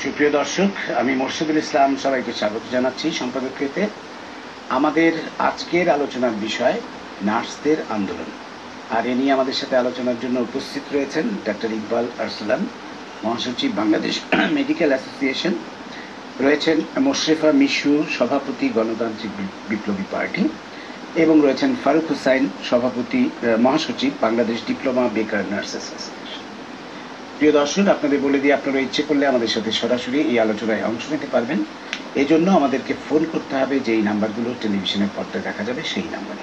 সুপ্রিয় দর্শক, আমি মোর্শেদুল ইসলাম সবাইকে স্বাগত জানাচ্ছি সম্পাদকীয়তে। আমাদের আজকের আলোচনার বিষয় নার্সদের আন্দোলন, আর এ নিয়ে আমাদের সাথে আলোচনার জন্য উপস্থিত রয়েছেন ডক্টর ইকবাল আরসালান, মহাসচিব বাংলাদেশ মেডিকেল অ্যাসোসিয়েশন, রয়েছেন মোশরেফা মিশু, সভাপতি গণতান্ত্রিক বিপ্লবী পার্টি, এবং রয়েছেন ফারুক হুসাইন, সভাপতি মহাসচিব বাংলাদেশ ডিপ্লোমা বেকার নার্স অ্যাসোসিয়েশন। প্রিয় দর্শক, আপনাদের বলে দিয়ে আপনারা ইচ্ছে করলে আমাদের সাথে সরাসরি এই আলোচনায় অংশ নিতে পারবেন। এই জন্য আমাদেরকে ফোন করতে হবে, যেই নাম্বারগুলো টেলিভিশনের পর্দায় দেখা যাবে সেই নাম্বারে।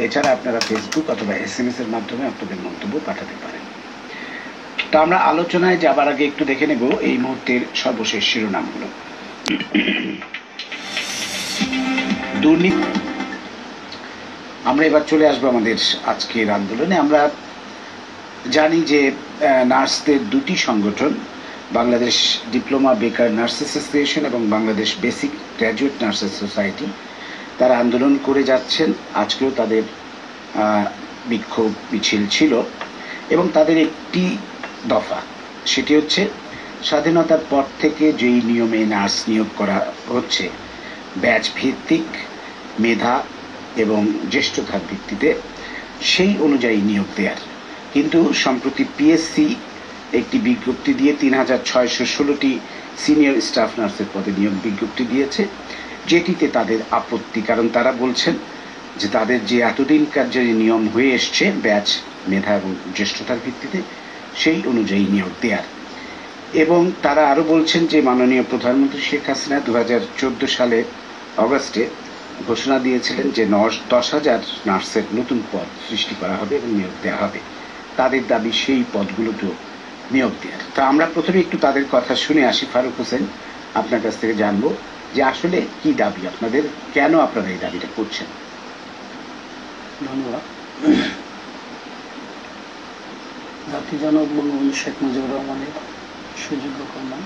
এছাড়া আপনারা ফেসবুক অথবা SMS এর মাধ্যমে আপনাদের মন্তব্য পাঠাতে পারেন। তো আমরা আলোচনায় যাবার আগে একটু দেখে নেব এই মুহূর্তের সর্বশেষ শিরোনামগুলো। দুর্নীতি। আমরা এবার চলে আসবো আমাদের আজকের আন্দোলনে। আমরা জানি যে নার্সদের দুটি সংগঠন, বাংলাদেশ ডিপ্লোমা বেকার নার্স অ্যাসোসিয়েশন এবং Bangladesh basic graduate nurses society, তারা আন্দোলন করে যাচ্ছেন। আজকেও তাদের বিক্ষোভ মিছিল ছিল এবং তাদের একটি দফা, সেটি হচ্ছে স্বাধীনতার পর থেকে যেই নিয়মে নার্স নিয়োগ করা হচ্ছে, ব্যাচ ভিত্তিক, মেধা এবং জ্যেষ্ঠতার ভিত্তিতে, সেই অনুযায়ী নিয়োগ দেওয়ার। কিন্তু সম্প্রতি পিএসসি একটি বিজ্ঞপ্তি দিয়ে 3616টি সিনিয়র স্টাফ নার্সের পদে নিয়োগ বিজ্ঞপ্তি দিয়েছে, যেটিতে তাদের আপত্তি। কারণ তারা বলছেন যে তাদের যে এতদিনকার যে নিয়ম হয়ে এসছে ব্যাচ, মেধা এবং জ্যেষ্ঠতার ভিত্তিতে, সেই অনুযায়ী নিয়োগ দেওয়ার। এবং তারা আরও বলছেন যে মাননীয় প্রধানমন্ত্রী শেখ হাসিনা 2014 সালে অগাস্টে ঘোষণা দিয়েছিলেন যে 10,000 নার্সের নতুন পদ সৃষ্টি করা হবে এবং নিয়োগ দেওয়া হবে। তাদের দাবি সেই পদগুলোতেও নিয়োগ দেওয়ার। তা আমরা প্রথমে একটু তাদের কথা শুনে আসি। ফারুক হোসেন, আপনার কাছ থেকে জানবো যে আসলে কি দাবি আপনাদের, কেন আপনারা এই দাবিটা করছেন? ধন্যবাদ। জাতির জনক বঙ্গবন্ধু শেখ মুজিবুর রহমানের সুযোগ্য কন্যা,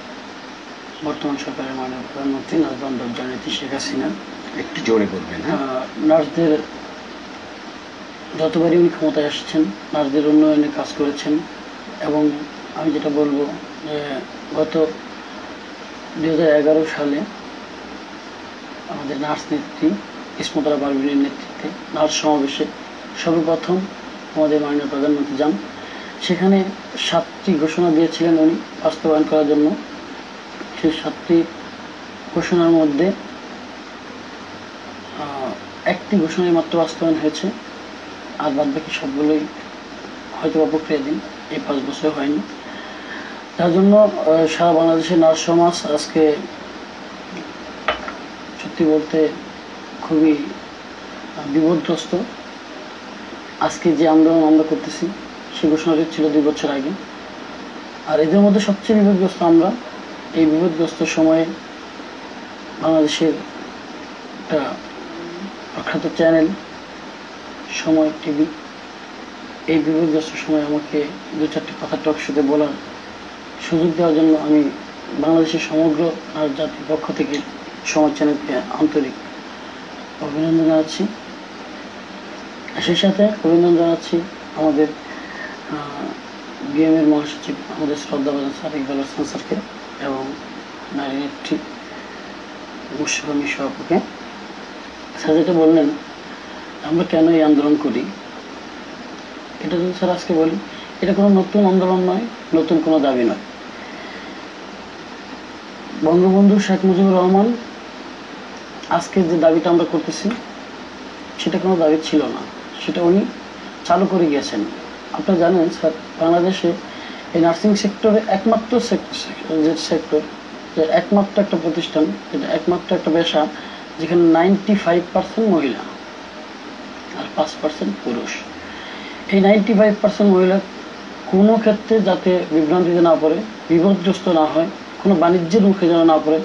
বর্তমান সরকারের মাননীয় প্রধানমন্ত্রী নাজবান্দর জননেত্রী শেখ হাসিনা, একটু জোরে বলবেন। নার্সদের যতবারই উনি ক্ষমতায় আসছেন নার্সদের উন্নয়নে কাজ করেছেন। এবং আমি যেটা বলবো যে গত 2011 সালে আমাদের নার্স নেত্রী ইসমতরা পারভীনের নেতৃত্বে নার্স সমাবেশে সর্বপ্রথম আমাদের মাননীয় প্রধানমন্ত্রী যান। সেখানে 7টি ঘোষণা দিয়েছিলেন উনি বাস্তবায়ন করার জন্য। সেই 7টি ঘোষণার মধ্যে একটি ঘোষণায় মাত্র বাস্তবায়ন হয়েছে, আর বাদ বাকি সবগুলোই হয়তো প্রক্রিয়াধীন, এই 5 বছরে হয়নি। তার জন্য সারা বাংলাদেশের নার্স সমাজ আজকে সত্যি বলতে খুবই বিপদগ্রস্ত। আজকে যে আন্দোলন আমরা করতেছি সে ঘোষণাটি ছিল 2 বছর আগে, আর এদের মধ্যে সবচেয়ে বিপদগ্রস্ত আমরা। এই বিপদগ্রস্ত সময়ে বাংলাদেশের একটা প্রখ্যাত চ্যানেল সময় টিভি এই বিপদগ্রস্ত সময় আমাকে 2-4টি কথা টক শোতে বলার সুযোগ দেওয়ার জন্য আমি বাংলাদেশের সমগ্র নার্স জাতির পক্ষ থেকে সময় চ্যানেলকে আন্তরিক অভিনন্দন জানাচ্ছি। সেই সাথে অভিনন্দন জানাচ্ছি আমাদের বিএমের মহাসচিব, আমাদের শ্রদ্ধাভাজন স্যার ইকবাল আরসালান স্যারকে, এবং নারী নেত্রী মোশরেফা মিশু আপুকে। স্যার যেটা বললেন আমরা কেন এই আন্দোলন করি, এটা যদি স্যার আজকে বলি, এটা কোনো নতুন আন্দোলন নয়, নতুন কোনো দাবি নয়। বঙ্গবন্ধু শেখ মুজিবুর রহমান আজকে যে দাবিটা আমরা করতেছি সেটা কোনো দাবি ছিল না, সেটা উনি চালু করে গিয়েছেন। আপনারা জানেন স্যার, বাংলাদেশে এই নার্সিং সেক্টরে একমাত্র সেক্টর যে একমাত্র একটা প্রতিষ্ঠান, যেটা একমাত্র একটা পেশা যেখানে 95% মহিলা আর 5% পুরুষ। এই 95% মহিলা কোনো ক্ষেত্রে যাতে বিভ্রান্তিতে না পড়ে, বিপদগ্রস্ত না হয়, কোনো বাণিজ্যের মুখে যেন না পড়ে,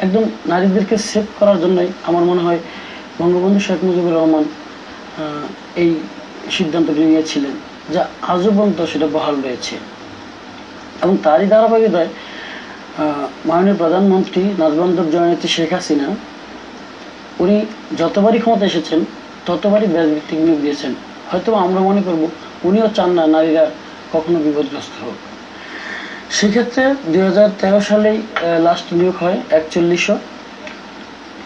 একদম নারীদেরকে সেভ করার জন্যই আমার মনে হয় বঙ্গবন্ধু শেখ মুজিবুর রহমান এই সিদ্ধান্তটি নিয়েছিলেন, যা আজও পর্যন্ত সেটা বহাল রয়েছে। এবং তারই ধারাবাহিকতায় মাননীয় প্রধানমন্ত্রী নাজবান্দর জননেত্রী শেখ হাসিনা উনি যতবারই ক্ষমতা এসেছেন ততবারই ব্যাচ ভিত্তিক নিয়োগ দিয়েছেন। হয়তো আমরা মনে করব উনিও চান না নারীরা কখনো বিপদগ্রস্ত হোক। সেক্ষেত্রে 2013 সালেই লাস্ট নিয়োগ হয় 4100।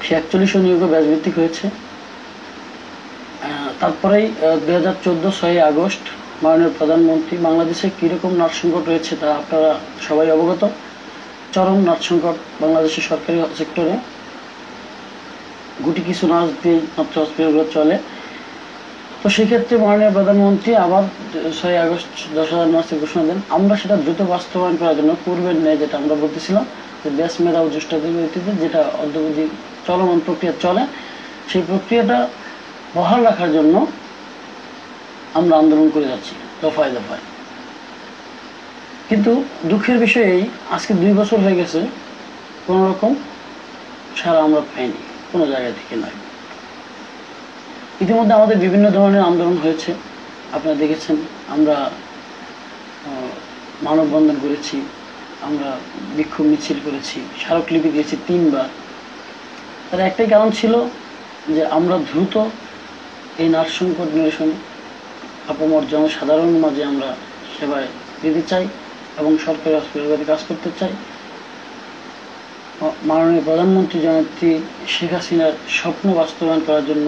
সে 4100 নিয়োগও ব্যাচভিত্তিক হয়েছে। তারপরেই 2014 6 আগস্ট মাননীয় প্রধানমন্ত্রী, বাংলাদেশে কীরকম নার্স সংকট রয়েছে তা আপনারা সবাই অবগত। চরম নার্স সংকট বাংলাদেশের সরকারি সেক্টরে। গুটি কিছু নার্স দিয়ে মাত্র হসপিটালগুলো চলে। তো সেক্ষেত্রে মাননীয় প্রধানমন্ত্রী আবার 6 আগস্ট 10,000 নার্সের ঘোষণা দেন। আমরা সেটা দ্রুত বাস্তবায়ন করার জন্য পূর্বের ন্যায় যেটা আমরা বলতেছিলাম যে ব্যাস মেধা ও জ্যেষ্ঠতার ভিত্তিতে যেটা অদ্যাবধি চলমান প্রক্রিয়া চলে, সেই প্রক্রিয়াটা বহাল রাখার জন্য আমরা আন্দোলন করে যাচ্ছি দফায় দফায়। কিন্তু দুঃখের বিষয় এই, আজকে 2 বছর হয়ে গেছে, কোনো রকম সারা আমরা পাইনি কোনো জায়গা থেকে নয়। ইতিমধ্যে আমাদের বিভিন্ন ধরনের আন্দোলন হয়েছে, আপনারা দেখেছেন। আমরা মানববন্ধন করেছি, আমরা বিক্ষোভ মিছিল করেছি, স্মারকলিপি দিয়েছি 3 বার। তার একটাই কারণ ছিল যে আমরা দ্রুত এই নার্স সংকট নিরসন, আপামর জনসাধারণের মাঝে আমরা সেবায় দিতে চাই এবং সরকারি হসপিটালগুলোতে কাজ করতে চাই। মাননীয় প্রধানমন্ত্রী জননেত্রী শেখ হাসিনার স্বপ্ন বাস্তবায়ন করার জন্য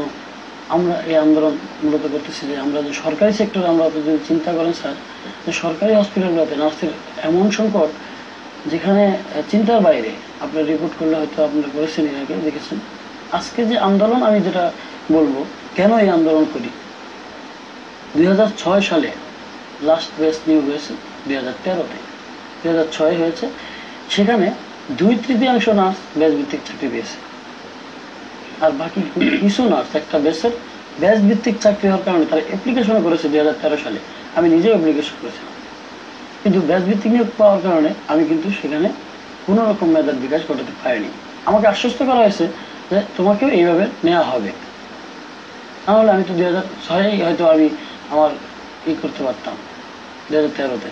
আমরা এই আন্দোলন মূলত করতেছি। যে আমরা যে সরকারি সেক্টরে, আমরা যদি চিন্তা করেন স্যার, যে সরকারি হসপিটালগুলোতে নার্সের এমন সংকট যেখানে চিন্তার বাইরে। আপনার রিপোর্ট করলে হয়তো আপনারা করেছেন, এর আগে দেখেছেন। আজকে যে আন্দোলন, আমি যেটা বলবো কেন এই আন্দোলন করি, 2006 সালে লাস্ট ব্যাচ নিয়োগ হয়েছে, 2013-তে 2006 হয়েছে। সেখানে 2/3 নার্স ব্যাচ ভিত্তিক চাকরি পেয়েছে, আর বাকি কিছু নার্স একটা ব্যাচের ব্যাচ ভিত্তিক চাকরি হওয়ার কারণে তারা অ্যাপ্লিকেশনও করেছে 2013 সালে। আমি নিজেও অ্যাপ্লিকেশন করেছিলাম, কিন্তু ব্যাচ ভিত্তিক নিয়োগ পাওয়ার কারণে আমি কিন্তু সেখানে কোনো রকম মেধার বিকাশ ঘটাতে পারিনি। আমাকে আশ্বস্ত করা হয়েছে যে তোমাকেও এইভাবে নেওয়া হবে, নাহলে আমি তো 2006 হয়তো আমি আমার করতে পারতাম 2013-তে।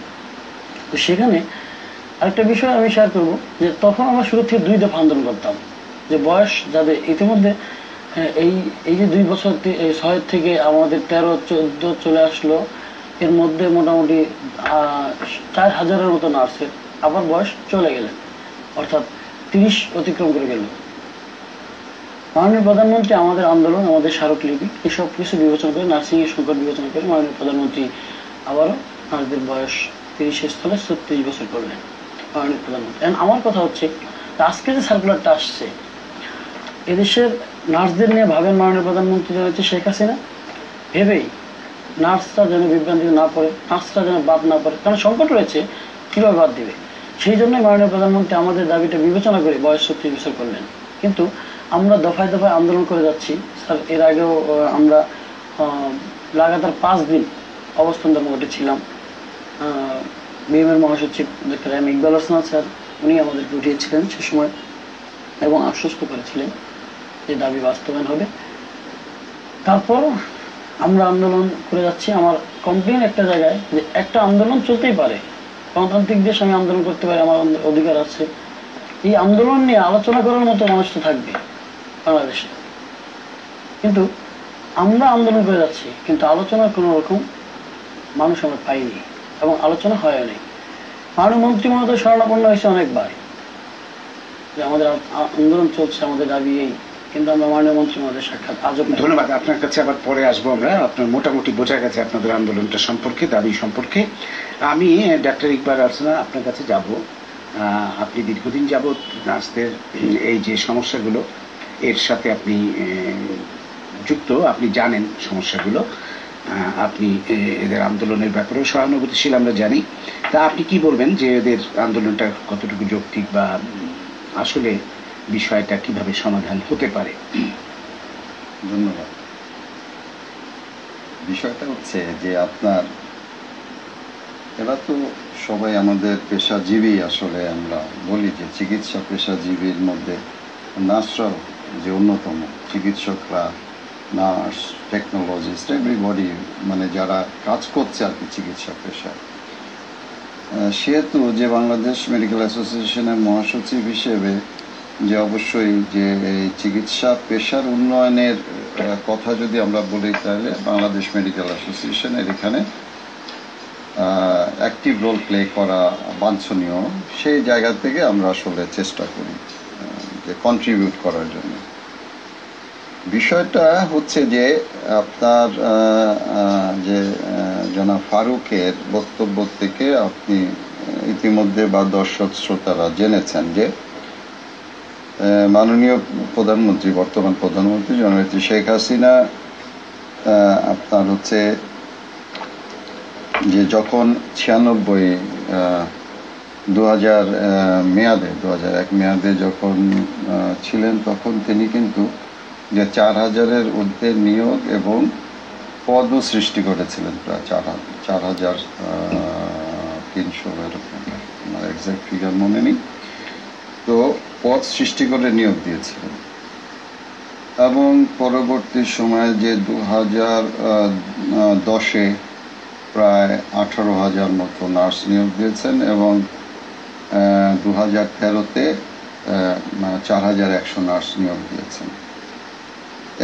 তো সেখানে আরেকটা বিষয় আমি শেয়ার করব যে তখন আমরা শুরু থেকে 2 দফা আন্দোলন করতাম। যে বয়স যাদের ইতিমধ্যে এই যে 2 বছর 6 থেকে আমাদের 13-14 চলে আসলো, এর মধ্যে মোটামুটি 4,000-এর মতো নার্সের আবার বয়স চলে গেলেন, অর্থাৎ 30 অতিক্রম করে গেল। মাননীয় প্রধানমন্ত্রী আমাদের আন্দোলন, আমাদের স্মারকলিপি এসব কিছু বিবেচনা করে, নার্সিংয়ের সংকট বিবেচনা করে মাননীয় প্রধানমন্ত্রী আবারও নার্সদের বয়স 30-এর স্থলে 36 বছর করলেন মাননীয় প্রধানমন্ত্রী। আমার কথা হচ্ছে আজকে যে সার্কুলারটা আসছে, এদেশের নার্সদের নিয়ে ভাবেন মাননীয় প্রধানমন্ত্রী যেন হচ্ছে শেখ হাসিনা, ভেবেই নার্সরা যেন বিভ্রান্তিতে না পড়ে, নার্সরা যেন বাদ না পড়ে, কারণ সংকট রয়েছে, কীভাবে বাদ দেবে। সেই জন্যই মাননীয় প্রধানমন্ত্রী আমাদের দাবিটা বিবেচনা করে বয়স 36 বছর করলেন। কিন্তু আমরা দফায় দফায় আন্দোলন করে যাচ্ছি স্যার। এর আগেও আমরা লাগাতার 5 দিন অবস্থান ধর্মঘটে ছিলাম। বিএমএর মহাসচিব doctor M Iqbal Hossain sir, উনি আমাদেরকে উঠিয়েছিলেন সে সময় এবং আশ্বস্ত করেছিলেন যে দাবি বাস্তবায়ন হবে। তারপর আমরা আন্দোলন করে যাচ্ছি। আমার কমপ্লেন একটা জায়গায় যে একটা আন্দোলন চলতেই পারে, গণতান্ত্রিক দেশ, আমি আন্দোলন করতে পারি, আমার অধিকার আছে। এই আন্দোলন নিয়ে আলোচনা করার মতো মানুষ তো থাকবে বাংলাদেশে, কিন্তু আমরা আন্দোলন করে যাচ্ছি, কিন্তু আলোচনার কোনো রকম মানুষ আমরা পাইনি এবং আলোচনা হয়ও নেই। মাননীয় মন্ত্রী মহোদয় শরণাপন্ন হয়েছে অনেকবার যে আমাদের আন্দোলন চলছে, আমাদের দাবি এই, কিন্তু আমরা মাননীয় মন্ত্রী মহোদয় সাক্ষাৎ আজও। ধন্যবাদ। আপনার কাছে আবার পরে আসবো আমরা। আপনার মোটামুটি বোঝা গেছে আপনাদের আন্দোলনটা সম্পর্কে, দাবি সম্পর্কে। আমি ডাক্তার ইকবাল হোসেন আপনার কাছে যাব। আপনি দীর্ঘদিন যাবৎ নার্সদের এই যে সমস্যাগুলো, এর সাথে আপনি যুক্ত, আপনি জানেন সমস্যাগুলো, আপনি এদের আন্দোলনের ব্যাপারেও সহানুভূতিশীল আমরা জানি। তা আপনি কি বলবেন যে এদের আন্দোলনটা কতটুকু যৌক্তিক বা আসলে বিষয়টা কিভাবে সমাধান হতে পারে? ধন্যবাদ। বিষয়টা হচ্ছে যে আপনার এরা তো সবাই আমাদের পেশাজীবী। আসলে আমরা বলি যে চিকিৎসা পেশাজীবীর মধ্যে নার্সরাও যে অন্যতম। চিকিৎসকরা, নার্স, টেকনোলজিস্ট, এভরিবডি, মানে যারা কাজ করছে আর কি চিকিৎসা পেশায়। সেহেতু যে বাংলাদেশ মেডিকেল অ্যাসোসিয়েশনের মহাসচিব হিসেবে যে অবশ্যই যে এই চিকিৎসা পেশার উন্নয়নের কথা যদি আমরা বলি, তাহলে বাংলাদেশ মেডিকেল অ্যাসোসিয়েশনের এখানে অ্যাক্টিভ রোল প্লে করা বাঞ্ছনীয়, সেই জায়গা থেকে আমরা আসলে চেষ্টা করি যে কন্ট্রিবিউট করার জন্য। বিষয়টা হচ্ছে যে আপনার যে জনাব ফারুকের বক্তব্য থেকে আপনি ইতিমধ্যে বা দর্শক শ্রোতারা জেনেছেন যে মাননীয় প্রধানমন্ত্রী, বর্তমান প্রধানমন্ত্রী জননেত্রী শেখ হাসিনা আপনার হচ্ছে যে যখন 96 2001 মেয়াদে যখন ছিলেন, তখন তিনি কিন্তু যে 4000-এর ঊর্ধ্বে নিয়োগ এবং পদও সৃষ্টি করেছিলেন, প্রায় 4300 এরকম, আমার এক্সাক্ট ফিগার মনে নেই। তো পদ সৃষ্টি করে নিয়োগ দিয়েছিলেন এবং পরবর্তী সময়ে যে 2010-এ প্রায় 18,000 মতো নার্স নিয়োগ দিয়েছেন এবং 2013-তে 4100 নার্স নিয়োগ দিয়েছেন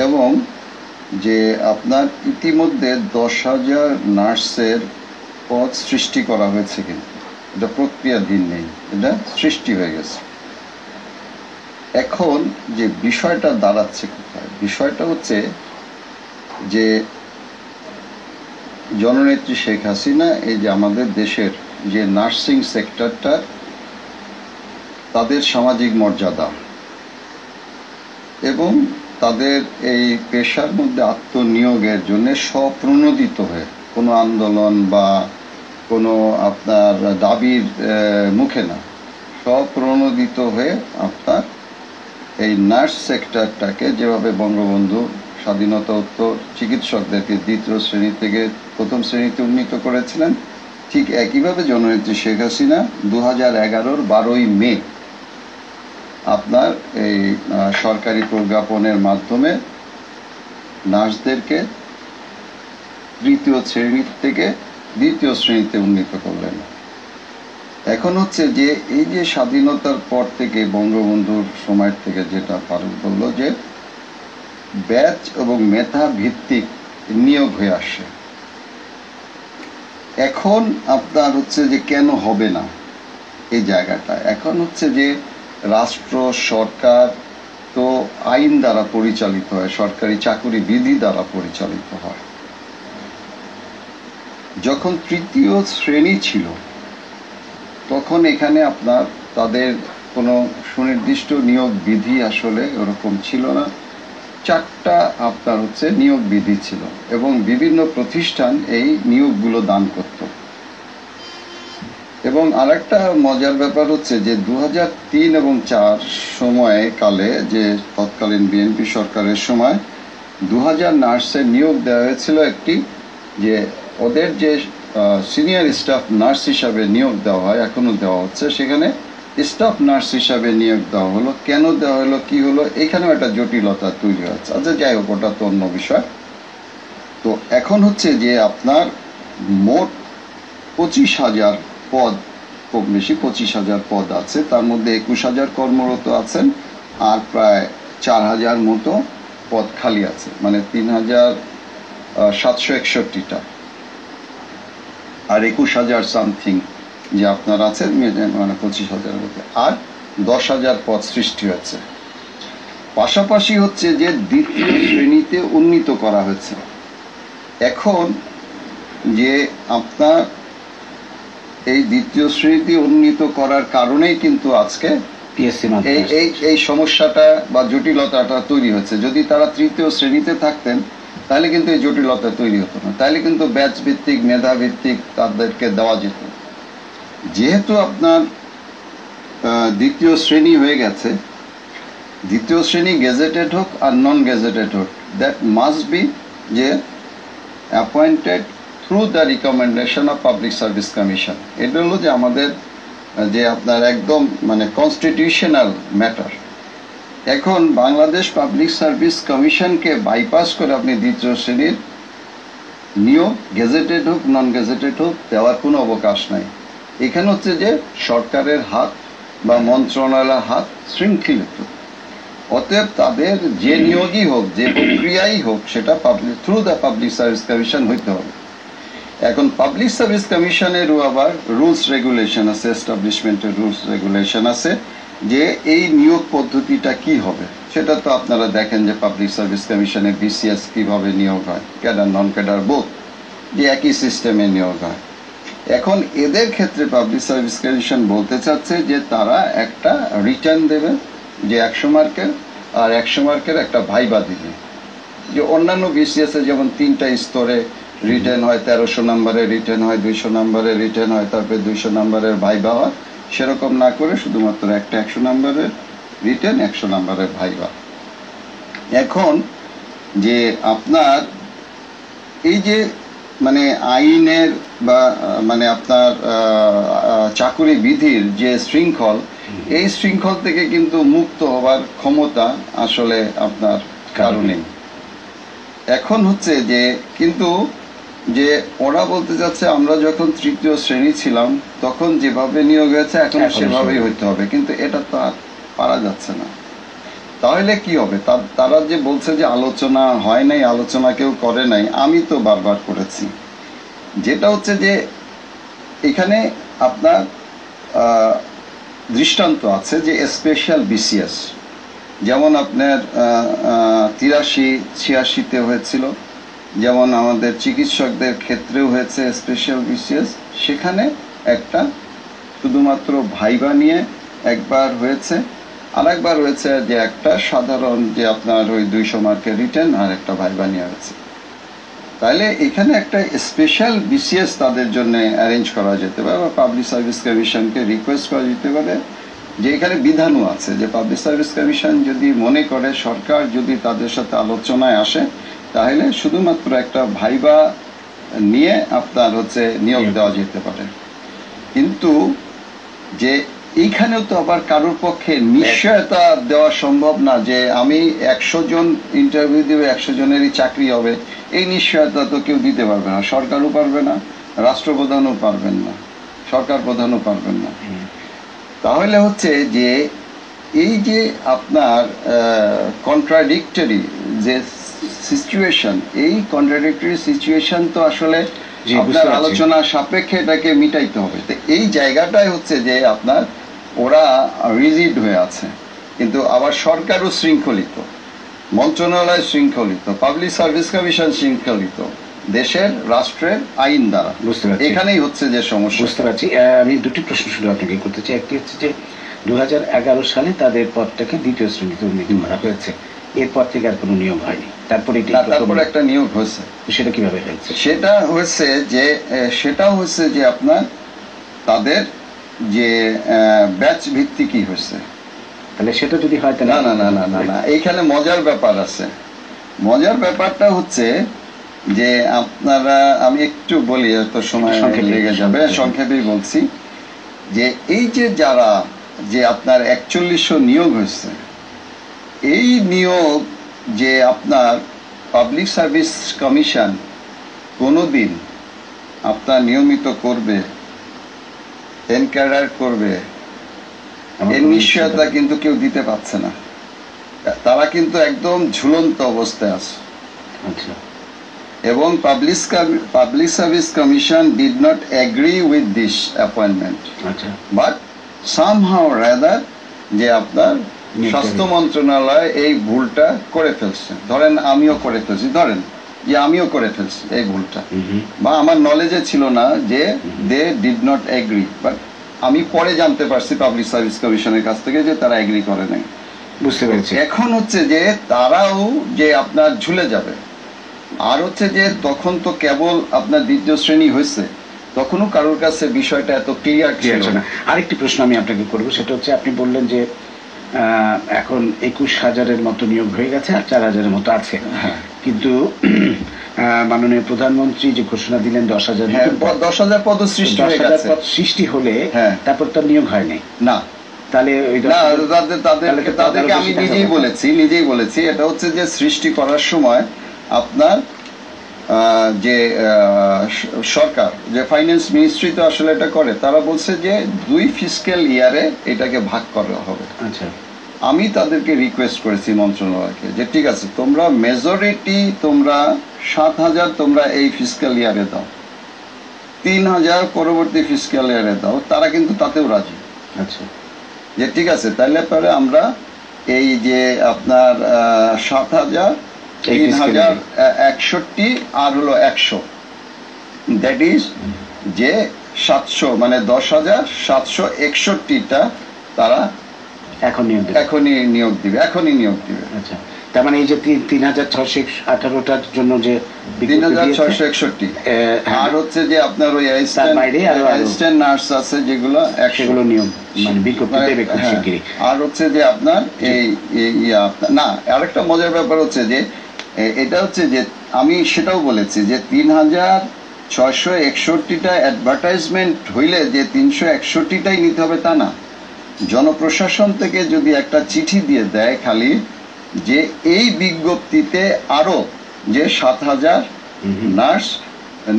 এবং যে আপনার ইতিমধ্যে 10,000 নার্সের পদ সৃষ্টি করা হয়েছে, কিন্তু এটা প্রক্রিয়াধীন নেই, এটা সৃষ্টি হয়ে গেছে। এখন যে বিষয়টা দাঁড়াচ্ছে কোথায়, বিষয়টা হচ্ছে যে জননেত্রী শেখ হাসিনা এই যে আমাদের দেশের যে নার্সিং সেক্টরটা, তাদের সামাজিক মর্যাদা এবং তাদের এই পেশার মধ্যে আত্মনিয়োগের জন্য স্বপ্রণোদিত হয়ে কোনো আন্দোলন বা কোনো আপনার দাবির মুখে না, স্বপ্রণোদিত হয়ে আপনার এই নার্স সেক্টরটাকে যেভাবে বঙ্গবন্ধু স্বাধীনতোত্তর চিকিৎসকদেরকে দ্বিতীয় শ্রেণী থেকে প্রথম শ্রেণীতে উন্নীত করেছিলেন, ঠিক একইভাবে জননেত্রী শেখ হাসিনা 2011-র 12ই মে আপনার এই সরকারি প্রজ্ঞাপনের মাধ্যমে নার্সদেরকে তৃতীয় শ্রেণী থেকে দ্বিতীয় শ্রেণীতে উন্নীত করলেন। এখন হচ্ছে যে এই যে স্বাধীনতার পর থেকে বঙ্গবন্ধুর সময় থেকে যেটা ফারুক বলল যে ব্যাচ এবং মেধা ভিত্তিক নিয়োগ হয়ে আসে, এখন আপনার হচ্ছে যে কেন হবে না এই জায়গাটা, এখন হচ্ছে যে রাষ্ট্র সরকার তো আইন দ্বারা পরিচালিত হয়, সরকারি চাকুরি বিধি দ্বারা পরিচালিত হয়। যখন তৃতীয় শ্রেণী ছিল তখন এখানে আপনার তাদের কোনো সুনির্দিষ্ট নিয়োগ বিধি আসলে ওরকম ছিল না, 4টা আপনার হচ্ছে নিয়োগ বিধি ছিল এবং বিভিন্ন প্রতিষ্ঠান এই নিয়োগগুলো দান করত। এবং আরেকটা মজার ব্যাপার হচ্ছে যে 2003 এবং 2004 সময়কালে যে তৎকালীন বিএনপি সরকারের সময় 2000 নার্সের নিয়োগ দেওয়া হয়েছিল একটি, যে ওদের যে সিনিয়র স্টাফ নার্স হিসাবে নিয়োগ দেওয়া হয়, এখনো দেওয়া হচ্ছে, সেখানে স্টাফ নার্স হিসাবে নিয়োগ দেওয়া হলো। কেন দেওয়া হলো, কি হলো, এখানেও একটা জটিলতা তৈরি হচ্ছে। আচ্ছা যাই হোক, ওটা তো অন্য বিষয়। তো এখন হচ্ছে যে আপনার মোট 25,000 পদ, খুব বেশি 25,000 পদ আছে, তার মধ্যে 21,000 কর্মরত আছেন আর প্রায় 4,000 মতো পদ খালি আছে, মানে 3,761টা, আর 21,000 সামথিং যে আপনার আছে, মানে 25,000 মধ্যে, আর 10,000 পদ সৃষ্টি হয়েছে। পাশাপাশি হচ্ছে যে দ্বিতীয় শ্রেণীতে উন্নীত করা হয়েছে। এখন যে আপনার এই দ্বিতীয় শ্রেণীতে উন্নীত করার কারণেই কিন্তু আজকে এই সমস্যাটা বা জটিলতাটা তৈরি হচ্ছে। যদি তারা তৃতীয় শ্রেণীতে থাকতেন তাহলে কিন্তু এই জটিলতা তৈরি হতো না, তাহলে কিন্তু ব্যাচ ভিত্তিক মেধা ভিত্তিক তাদেরকে দেওয়া যেত। যেহেতু আপনার দ্বিতীয় শ্রেণী হয়ে গেছে, দ্বিতীয় শ্রেণী গেজেটেড হোক আর নন গেজেটেড হোক, দ্যাট মাস্ট বি যে appointed through the recommendation of public service commission. এটা হলো যে আমাদের যে আপনার একদম মানে কনস্টিটিউশনাল ম্যাটার। এখন বাংলাদেশ পাবলিক সার্ভিস কমিশনকে বাইপাস করে আপনি দ্বিতীয় শ্রেণীর নিয়োগ গেজেটেড হোক নন গেজেটেড হোক দেওয়ার কোনো অবকাশ নাই। এখানে হচ্ছে যে সরকারের হাত বা মন্ত্রণালয়ের হাত শৃঙ্খলিত, অতএব তাদের যে নিয়োগই হোক, যে প্রক্রিয়াই হোক, সেটা through the public service commission হইতে হবে। এখন পাবলিক সার্ভিস কমিশনেরও আবার রুলস রেগুলেশন আছে, এস্টাবলিশমেন্টের রুলস রেগুলেশন আছে যে এই নিয়োগ পদ্ধতিটা কি হবে। সেটা তো আপনারা দেখেন যে পাবলিক সার্ভিস কমিশনে বিসিএস কিভাবে নিয়োগ হয়, ক্যাডার নন ক্যাডার বোথ, যে একই সিস্টেমে নিয়োগ হয়। এখন এদের ক্ষেত্রে পাবলিক সার্ভিস কমিশন বলতে চাচ্ছে যে তারা একটা রিটার্ন দেবে যে 100 মার্কের, আর 100 মার্কের একটা ভাইবা দিবে। যে অন্যান্য বিসিএস এ যেমন 3টা স্তরে রিটার্ন হয়, 1300 নম্বরের রিটার্ন হয়, 200 নম্বরের রিটার্ন হয়, তারপরে 200 নম্বরের ভাইবা হয়, সেরকম না করে শুধুমাত্র একটা 100 নম্বরের রিটার্ন, 100 নম্বরের ভাইবা। এখন যে আপনার এই যে মানে আইনের বা মানে আপনার চাকুরি বিধির যে শৃঙ্খল, এই শৃঙ্খল থেকে কিন্তু মুক্ত হওয়ার ক্ষমতা আসলে আপনার কারণে। এখন হচ্ছে যে কিন্তু যে ওরা বলতে যাচ্ছে আমরা যখন 3য় শ্রেণী ছিলাম তখন যেভাবে নিয়োগ হয়েছে এখন সেভাবেই হইতে হবে, কিন্তু এটা তো আর পারা যাচ্ছে না। তাহলে কি হবে? তারা যে বলছে যে আলোচনা হয় নাই, আলোচনা কেউ করে নাই, আমি তো বারবার করেছি। যেটা হচ্ছে যে এখানে আপনার দৃষ্টান্ত আছে যে স্পেশাল বিসিএস, যেমন আপনার 83-86-তে হয়েছিল, যেমন আমাদের চিকিৎসকদের ক্ষেত্রেও হয়েছে স্পেশাল বিসিএস। সেখানে একটা শুধুমাত্র ভাইবা নিয়ে একবার হয়েছে, আর একবার হয়েছে যে একটা সাধারণ যে আপনার ওই 200 মার্কের রিটার্ন আর একটা ভাইবা নিয়ে হয়েছে। তাহলে এখানে একটা স্পেশাল বিসিএস তাদের জন্য অ্যারেঞ্জ করা যেতে পারে, বা পাবলিক সার্ভিস কমিশনকে রিকোয়েস্ট করা যেতে পারে যে এখানে বিধানও আছে যে পাবলিক সার্ভিস কমিশন যদি মনে করে সরকার যদি তাদের সাথে আলোচনায় আসে তাহলে শুধুমাত্র একটা ভাইবা নিয়ে আপনার হচ্ছে নিয়োগ দেওয়া যেতে পারে। কিন্তু যে এইখানেও তো আবার কারোর পক্ষে নিশ্চয়তা দেওয়া সম্ভব না যে আমি 100 জন ইন্টারভিউ দেবে, 100 জনেরই চাকরি হবে, এই নিশ্চয়তা তো কেউ দিতে পারবে না। সরকারও পারবে না, রাষ্ট্রপ্রধানও পারবেন না, সরকার প্রধানও পারবেন না। তাহলে হচ্ছে যে এই যে আপনার কন্ট্রাডিক্টরি যে সিচুয়েশন, এই কন্ট্রাডিক্টরি সিচুয়েশন তো আসলে আপনার আলোচনা সাপেক্ষে এটাকে মিটাইতে হবে। তো এই জায়গাটাই হচ্ছে যে আপনার ওরা রিজিড হয়ে আছে, কিন্তু আবার সরকারও শৃঙ্খলিত, মন্ত্রণালয় শৃঙ্খলিত, পাবলিক সার্ভিস কমিশন শৃঙ্খলিত দেশের রাষ্ট্রের আইন দ্বারা। বুঝতে পারছি, এখানেই হচ্ছে যে সমস্যা। বুঝতে পারছি। আমি দুটি প্রশ্ন শুধু আপনাকে করতে চাই। একটি হচ্ছে যে 2011 সালে তাদের পদটাকে 2য় শ্রেণীতে উন্নীত করা হয়েছে, এরপর থেকে আর কোনো নিয়োগ হয়নি। তারপরে একটা নিয়োগ হয়েছে, সেটা কিভাবে হয়েছে? সেটা হয়েছে যে আপনার তাদের যে ব্যাচ ভিত্তিকই হয়েছে। তাহলে সেটা যদি হয় না না না না না না, এইখানে মজার ব্যাপার আছে। মজার ব্যাপারটা হচ্ছে যে আপনারা, আমি একটু বলি, এত সময় লেগে যাবে, সংক্ষেপেই বলছি যে এই যে যারা যে আপনার 4100 নিয়োগ হয়েছে, এই নিয়োগ যে আপনার পাবলিক সার্ভিস কমিশন কোনোদিন আপনার নিয়মিত করবে, এনক্যাডার করবে, এর নিশ্চয়তা কিন্তু কেউ দিতে পারছে না। তারা কিন্তু একদম ঝুলন্ত অবস্থায় আছে। আচ্ছা। এবং public service commission did not agree with this appointment, but somehow rather যে আপনার স্বাস্থ্য মন্ত্রণালয় এই ভুলটা করে ফেলছে। ধরেন আমিও করে ফেলছি, ধরেন যে আমিও করে ফেলছি এই ভুলটা, বা আমার নলেজে ছিল না যে they did not agree, but আমি পরে জানতে পারছি পাবলিক সার্ভিস কমিশনের কাছ থেকে যে তারা এগ্রি করে নাই। বুঝতে পেরেছি। এখন হচ্ছে যে তারাও যে আপনার ঝুলে যাবে। আর হচ্ছে যে তখন তো কেবল আপনার 2য় শ্রেণী হয়েছে, তখনও কারোর কাছে বিষয়টা এত ক্লিয়ার ছিল না। আরেকটি প্রশ্ন আমি আপনাকে করবো, সেটা হচ্ছে আপনি বললেন যে এখন 21,000-এর মতো নিয়োগ হয়ে গেছে আর 4,000-এর মতো আছে, কিন্তু মাননীয় প্রধানমন্ত্রী যে ঘোষণা দিলেন 10,000 পদ সৃষ্টি হলে তারপর তো নিয়োগ হয়নি না। তাহলে তাদেরকে আমি নিজেই বলেছি এটা হচ্ছে যে সৃষ্টি করার সময় আপনার যে সরকার, যে ফাইন্যান্স মিনিস্ট্রি তো আসলে এটা করে, তারা বলছে যে 2 ফিসক্যাল ইয়ারে এটাকে ভাগ করা হবে। আচ্ছা, আমি তাদেরকে রিকোয়েস্ট করেছি মন্ত্রণালয়কে যে ঠিক আছে, তোমরা মেজরিটি তোমরা 7,000 তোমরা এই ফিসক্যাল ইয়ারে দাও, 3,000 পরবর্তী ফিসক্যাল ইয়ারে দাও, তারা কিন্তু তাতেও রাজি। আচ্ছা, যে ঠিক আছে, তাহলে পরে আমরা এই যে আপনার 7,000, এই fiscal 3,061 আর হলো 100, দ্যাট ইজ যে 700 মানে 10,761টা তারা এখন নিয়োগ দেবে। এখনই নিয়োগ দিবে। আচ্ছা, তার মানে এই যে 3,618টার জন্য যে বিজ্ঞপ্তি দিয়েছে, 3,661, আর হচ্ছে যে আপনার ওই অ্যাসিস্ট্যান্ট নার্স আছে যেগুলো সেগুলো নিয়োগ মানে বিজ্ঞপ্তি দেবে খুব হ্যাঁ। শিগগিরই। আর হচ্ছে যে আপনার এই না, আরেকটা মজার ব্যাপার হচ্ছে যে এটা হচ্ছে যে আমি সেটাও বলেছি যে 3,661টা অ্যাডভার্টাইজমেন্ট হইলে যে 361টাই নিতে হবে তা না। জনপ্রশাসন থেকে যদি একটা চিঠি দিয়ে দেয় খালি যে এই বিজ্ঞপ্তিতে আরো যে 7,000 নার্স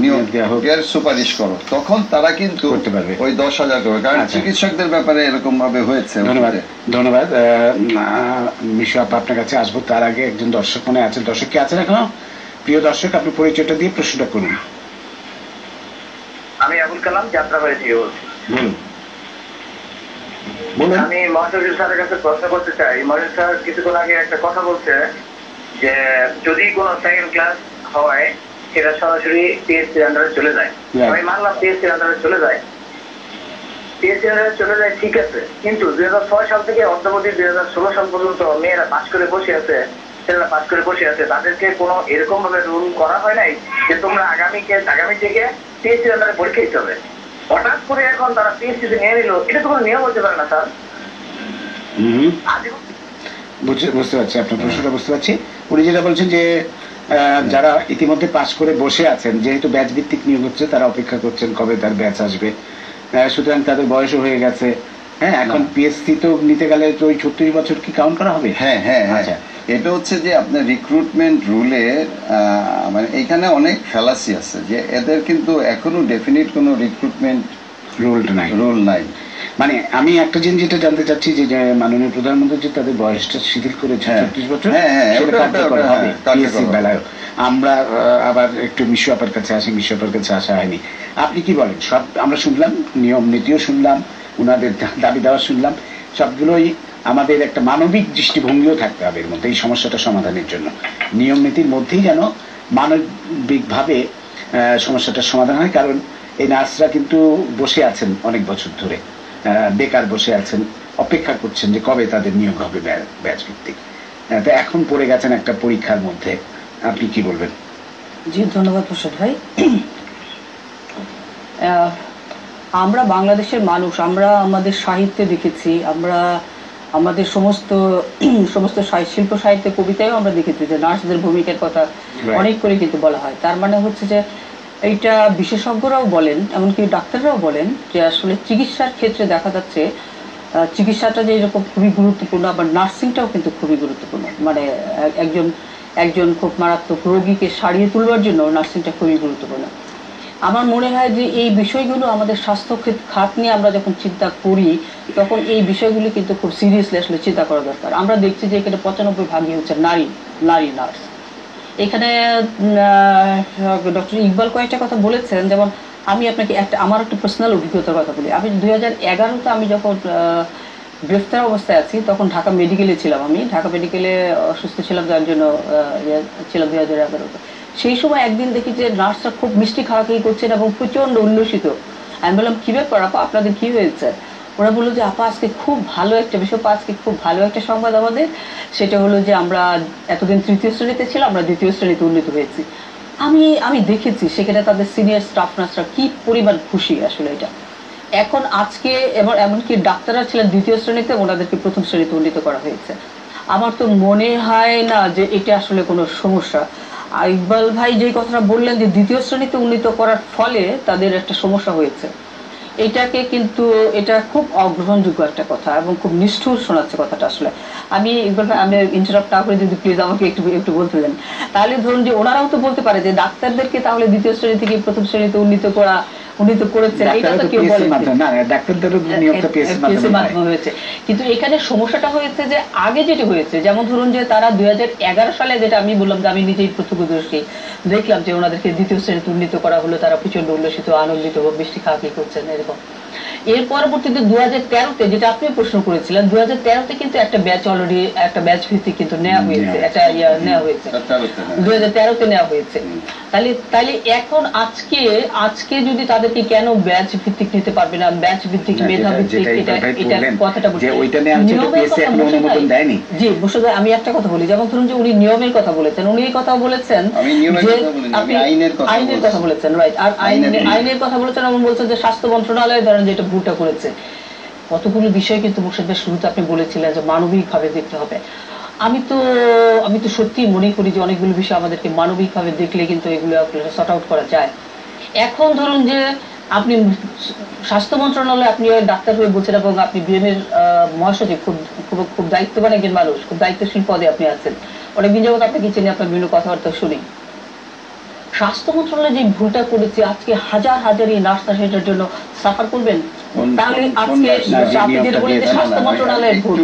নিয়োগের সুপারিশ করো, তখন তারা কিন্তু করতে পারবে ওই 10,000 করবে। কারণ আচ্ছা। চিকিৎসকদের ব্যাপারে এরকম ভাবে হয়েছে। ধন্যবাদ মিশু আপা, আপনার কাছে আসবো। তার আগে একজন দর্শক মনে আছেন, দর্শক কি আছেন এখনো? প্রিয় দর্শক, আপনি পরিচয়টা দিয়ে প্রশ্নটা করুন। আমি আবুল কালাম, যাত্রাবাড়ি থেকে বলছি। বলুন। আমি মহাসচিব স্যারের কাছে প্রশ্ন করতে চাই। মহাসচিব স্যার কিছুক্ষণ আগে একটা কথা বলছে যে যদি কোনো সেকেন্ড ক্লাস হয় সেটা সরাসরি পিএসসির আন্ডারে চলে যায়। আমি মানলাম পিএসসির আন্ডারে চলে যায়, ঠিক আছে, কিন্তু 2006 সাল থেকে অদ্যাবধি 2016 সাল পর্যন্ত মেয়েরা পাস করে বসে আছে, ছেলেরা পাস করে বসে আছে। তাদেরকে কোনো এরকম ভাবে রুল করা হয় নাই যে তোমরা আগামী থেকে পিএসসির আন্ডারে পরীক্ষা দিতে হবে। হঠাৎ করে এখন তারা পিএসসিতে নিয়ে নিল, এটা তো কোনো নিয়ম হতে পারে না স্যার। বুঝতে পারছি আপনার প্রশ্নটা, বুঝতে পারছি। উনি যেটা বলছেন যে যারা ইতিমধ্যে পাশ করে বসে আছেন, যেহেতু ব্যাচ ভিত্তিক নিয়োগ হচ্ছে, তারা অপেক্ষা করছেন কবে তার ব্যাচ আসবে, সুতরাং তাদের বয়সও হয়ে গেছে। হ্যাঁ, এখন পিএসসি তো নিতে গেলে তো ওই 36 বছর কি কাউন্ট করা হবে? হ্যাঁ, আচ্ছা, এটা হচ্ছে যে আপনার রিক্রুটমেন্ট রুলে মানে এখানে অনেক ফ্যালাসি আছে যে এদের কিন্তু এখনো ডেফিনিট কোনো রিক্রুটমেন্ট রুল নাই। মানে আমি একটা জিনিস যেটা জানতে চাচ্ছি যে মাননীয় প্রধানমন্ত্রী যে তাদের বয়সটা শিথিল করেছে 36 বছর, সেটা কার্যকর হবে পিএসসির বেলায়। আমরা আবার একটু মিশু আপার কাছে আসি, মিশু আপার কাছে আসা হয়নি। আপনি কি বলেন? সব আমরা শুনলাম, নিয়ম নীতিও শুনলাম, উনাদের দাবি দেওয়া শুনলাম, সবগুলোই আমাদের একটা মানবিক দৃষ্টিভঙ্গিও থাকতে হবে এর মধ্যে এই সমস্যাটা সমাধানের জন্য। নিয়ম নীতির মধ্যেই যেন মানবিকভাবে সমস্যাটার সমাধান হয়। কারণ এই নার্সরা কিন্তু বসে আছেন অনেক বছর ধরে, বেকার বসে আছেন, অপেক্ষা করছেন যে কবে তাদের নিয়োগ হবে ব্যাচ ভিত্তিক। তো এখন পড়ে গেছেন একটা পরীক্ষার মধ্যে। আপনি কি বলবেন? জি, ধন্যবাদ প্রসাদ ভাই। আমরা বাংলাদেশের মানুষ, আমরা আমাদের সাহিত্যে দেখেছি, আমরা আমাদের সমস্ত শিল্প সাহিত্যে, কবিতায়ও আমরা দেখেছি যে নার্সদের ভূমিকার কথা অনেক করে কিন্তু বলা হয়। তার মানে হচ্ছে যে এইটা বিশেষজ্ঞরাও বলেন, এমনকি ডাক্তাররাও বলেন যে আসলে চিকিৎসার ক্ষেত্রে দেখা যাচ্ছে চিকিৎসাটা যে এরকম খুবই গুরুত্বপূর্ণ, আবার নার্সিংটাও কিন্তু খুবই গুরুত্বপূর্ণ। মানে একজন খুব মারাত্মক রোগীকে সারিয়ে তুলবার জন্য নার্সিংটা খুবই গুরুত্বপূর্ণ। আমার মনে হয় যে এই বিষয়গুলো আমাদের স্বাস্থ্য খাত নিয়ে আমরা যখন চিন্তা করি, তখন এই বিষয়গুলি কিন্তু খুব সিরিয়াসলি আসলে চিন্তা করা দরকার। আমরা দেখছি যে এখানে 95% হচ্ছে নারী নার্স। এখানে ডক্টর ইকবাল কয়েকটা কথা বলেছেন, যেমন আমি আপনাকে আমার একটা পার্সোনাল অভিজ্ঞতার কথা বলি। আমি 2011-তে আমি যখন গ্রেফতার অবস্থায় আছি, তখন ঢাকা মেডিকেলে ছিলাম। আমি ঢাকা মেডিকেলে অসুস্থ ছিলাম, যার জন্য ছিলাম 2011-তে। সেই সময় একদিন দেখি যে নার্সরা খুব মিষ্টি খাওয়াখাই করছেন এবং প্রচণ্ড উল্লসিত। আমি বললাম, কী ব্যাপার আপা, আপনাদের কী হয়েছে? ওরা বললো যে আপা আজকে খুব ভালো একটা বিষয়, আজকে খুব ভালো একটা সংবাদ আমাদের। সেটা হলো যে আমরা এতদিন 3য় শ্রেণীতে ছিলাম, আমরা 2য় শ্রেণীতে উন্নীত হয়েছি। আমি দেখেছি সেখানে তাদের সিনিয়র স্টাফ নার্সরা কি পরিমাণ খুশি আসলে এটা। এখন আজকে এমনকি ডাক্তাররা ছিলেন 2য় শ্রেণীতে, ওনাদেরকে 1ম শ্রেণীতে উন্নীত করা হয়েছে। আমার তো মনে হয় না যে এটা আসলে কোনো সমস্যা। ইকবাল ভাই যে কথাটা বললেন যে 2য় শ্রেণীতে উন্নীত করার ফলে তাদের একটা সমস্যা হয়েছে, এটা খুব অগ্রহণযোগ্য একটা কথা এবং খুব নিষ্ঠুর শোনাচ্ছে কথাটা। আসলে আমি ইন্টারাপ্ট না করে যদি প্লিজ আমাকে একটু বলতে দেন, তাহলে ধরুন যে ওনারাও তো বলতে পারে যে ডাক্তারদেরকে তাহলে 2য় শ্রেণী থেকে 1ম শ্রেণীতে উন্নীত করা উনি তো করেছেন, এটা ডাক্তাররা তো তো কেউ PSC বলেন মাধ্যমে না, ডাক্তারদেরও নিয়োগটা PSC মাধ্যমে মাধ্যমে হয়েছে। কিন্তু এখানে সমস্যাটা হয়েছে যে আগে যেটা হয়েছে, যেমন ধরুন যে তারা 2011 সালে, যেটা আমি বললাম যে আমি নিজেই প্রত্যক্ষদর্শী, দেখলাম যে ওনাদেরকে দ্বিতীয় শ্রেণীতে উন্নীত করা হলো, তারা প্রচন্ড উল্লসিত আনন্দিত বৃষ্টি খাওয়াখি করছেন এরকম। এর পরবর্তীতে 2013-তে, যেটা আপনি প্রশ্ন করেছিলেন, 2013-তে কিন্তু একটা ব্যাচ অলরেডি, একটা ব্যাচ ভিত্তিক কিন্তু নেওয়া হয়েছে, একটা নেওয়া হয়েছে 2013-তে নেওয়া হয়েছে। তাহলে এখন আজকে যদি তাদেরকে কেন ব্যাচ ভিত্তিক নিতে পারবে না, ব্যাচ ভিত্তিক মেধা ভিত্তিক, এটা কথাটা বলছি, জি বসে আমি একটা কথা বলি, যেমন ধরুন যে উনি নিয়মের কথা বলেছেন, উনি এই কথা বলেছেন যে আপনি আইনের কথা বলেছেন, রাইট, আর আইনের কথা বলেছেন এবং বলছেন যে স্বাস্থ্য মন্ত্রণালয় ধরেন যেটা ভুলটা করেছে। কতগুলো বিষয় কিন্তু মোর্শেদ ভাই শুরুতে আপনি বলেছিলেন যে মানবিক ভাবে দেখতে হবে। আমি তো সত্যি মনে করি যে অনেকগুলো বিষয় আমাদেরকে মানবিক ভাবে দেখলে কিন্তু এগুলো সর্ট আউট করা যায়। এখন ধরুন যে আপনি স্বাস্থ্য মন্ত্রণালয়ে আপনি ডাক্তার হয়ে বলছেন এবং আপনি বিএমএর মহাসচিব, খুব দায়িত্ববান একজন মানুষ, খুব দায়িত্বশীল পদে আপনি আছেন, অনেকদিন যাবত আপনাকে চিনি, আপনার বিভিন্ন কথাবার্তা শুনি। স্বাস্থ্য মন্ত্রণালয় যে ভুলটা করেছে, আজকে হাজার হাজার এই নার্সরা সেটার জন্য সাফার করবেন। তাহলে আজকে আপনি যেটা বলেন যে স্বাস্থ্য মন্ত্রণালয়ের ভুল,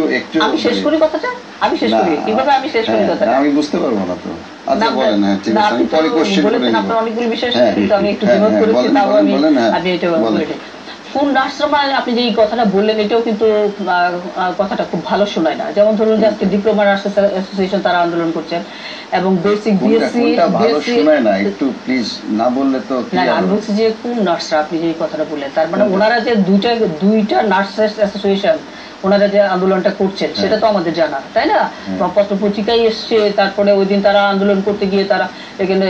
আমি শেষ করি কথাটা, আমি শেষ করি কিভাবে, আমি শেষ করি কথাটা, আমি বুঝতে পারবো না তো। আচ্ছা বলেন, হ্যাঁ ঠিক আছে, আমি পরে কোশ্চেন করে নিব। আপনার অনেকগুলো বিষয় কিন্তু আমি একটু বিভাগ করেছি, তাও আমি এটা বলে কোন নার্সরা, আপনি যে এই কথাটা বললেন এটাও কিন্তু কথাটা খুব ভালো শোনায় না। যেমন ধরুন যে আজকে ডিপ্লোমা নার্স অ্যাসোসিয়েশন তারা আন্দোলন করছেন এবং বেসিক বিএসসি ভালো শোনায় না, একটু প্লিজ না বললে তো। না আমি বলছি যে কোন নার্সরা, আপনি যে এই কথাটা বললেন, তার মানে ওনারা যে দুইটা নার্স অ্যাসোসিয়েশন ওনারা যে আন্দোলনটা করছেন সেটা তো আমাদের জানা, তাই না? পত্র পত্রিকায় এসছে, তারপরে ওই দিন তারা আন্দোলন করতে গিয়ে তারা এখানে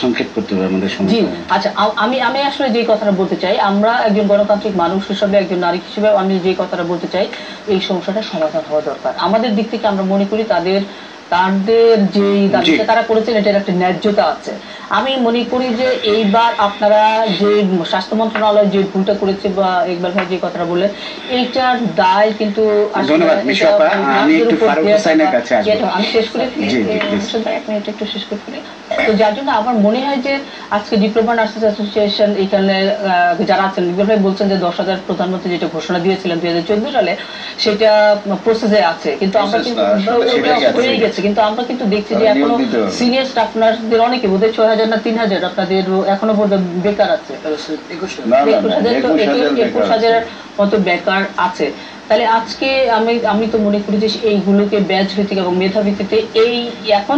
সংক্ষেপ করতে হবে আমাদের সময়। জি আচ্ছা, আমি আসলে যে কথাটা বলতে চাই, আমরা একজন গণতান্ত্রিক মানুষ হিসেবে, একজন নারী হিসেবে আমি যে কথাটা বলতে চাই, এই সমস্যাটা সমাধান হওয়া দরকার। আমাদের দিক থেকে আমরা মনে করি তাদের যে দাবিটা তারা করেছেন এটার একটা ন্যায্যতা আছে। আমি মনে করি যে এইবার আপনারা যে স্বাস্থ্য মন্ত্রণালয় যে ভুলটা করেছে বা ইকবাল ভাই যে কথাটা বললেন, এইটার দায় কিন্তু আমি শেষ করে একটু শেষ করে তো যার জন্য আমার মনে হয় যে আজকে ডিপ্লোমা নার্সেস অ্যাসোসিয়েশন এখানে যারা আছেন, ইকবাল ভাই বলছেন যে 10,000 প্রধানমন্ত্রী যেটা ঘোষণা দিয়েছিলেন 2014 সালে সেটা প্রসেসে আছে, কিন্তু আমরা কিন্তু হয়ে গেছে, কিন্তু আমরা কিন্তু দেখছি যে এখনো সিনিয়র স্টাফ নার্সদের অনেকে বোধহয় 6,000 না 3,000 আপনাদের এখনো পর্যন্ত বেকার আছে, 21,000 মতো বেকার আছে। তাহলে আজকে আমি তো মনে করি যে এইগুলোকে ব্যাচ ভিত্তিক এবং মেধা ভিত্তিতে এই এখন